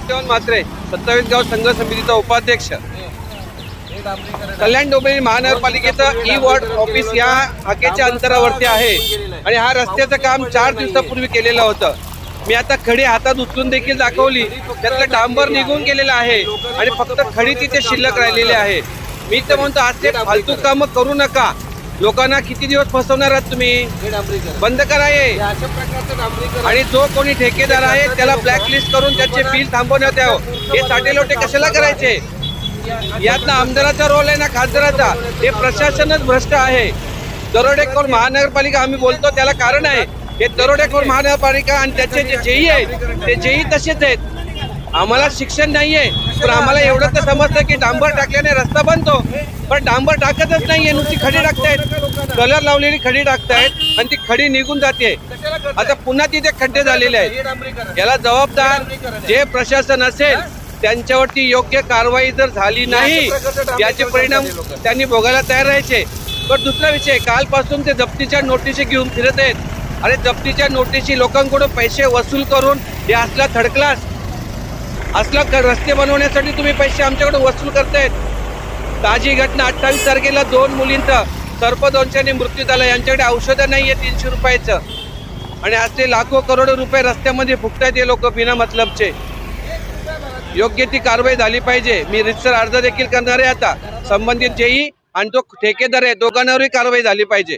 सत्यवान म्हात्रे 27 गाव संघ समितीचा उपाध्यक्ष। कल्याण डोंबिवली महानगरपालिकेचं ई वॉर्ड ऑफिस या हाकेच्या अंतरावरती आहे आणि हा रस्त्याचं काम 4 दिवसापूर्वी केलेलं होतं। मी आता खडी हातात उचलून देखील दाखवली, त्यातलं डांबर निघून गेलेलं आहे आणि फक्त खडी तिथे शिल्लक राहिलेली आहे। मी तर म्हणतो असे फालतू कामं करू नका। लोकांना किती दिवस फसवणार आहात तुम्ही? बंद करा हे। आणि जो कोणी ठेकेदार आहे त्याला ब्लॅकलिस्ट करून त्याचे बिल थांबवण्यात यावं। हे साठेलोटे कशाला करायचे? यात आमदाराचा रोल आहे ना खासदाराचा? हे प्रशासनच भ्रष्ट आहे। दरोडेखोर महानगरपालिका आम्ही बोलतो त्याला कारण आहे, हे दरोडेखोर महानगरपालिका आणि त्याचे जे जेई आहेत ते जेई तसेच आहेत। आम्हाला शिक्षण नाहीये, पण आम्हाला एवढं तर समजतं की डांबर टाकल्याने रस्ता बनतो, पण डांबर टाकतच नाहीये, नुसती खडी टाकतायत, कलर लावलेली खडी टाकतायत आणि ती खडी निघून जाते। आता पुन्हा तिथे खड्डे झालेले आहेत। याला जबाबदार जे प्रशासन असेल त्यांच्यावरती योग्य कारवाई जर झाली नाही याचे परिणाम त्यांनी भोगायला तयार राहायचे। पण दुसरा विषय, कालपासून ते जप्तीच्या नोटिशी घेऊन फिरत आहेत। अरे जप्तीच्या नोटिशी लोकांकडून पैसे वसूल करून हे असला थर्ड क्लास असला रस्ते बनवण्यासाठी तुम्ही पैसे आमच्याकडून वसूल करतायत। ताजी घटना 28 तारखेला 2 मुलींचा सर्पदंशाने मृत्यू झाला। यांच्याकडे औषधं नाहीये 300 रुपयाचं आणि असे लाखो करोडो रुपये रस्त्यामध्ये फुकतायत हे लोक बिना मतलबचे। योग्य ती कारवाई झाली पाहिजे। मी रितसर अर्ज देखील करणार आहे आता। संबंधित जेई आणि जो ठेकेदार आहे दोघांवरही कारवाई झाली पाहिजे।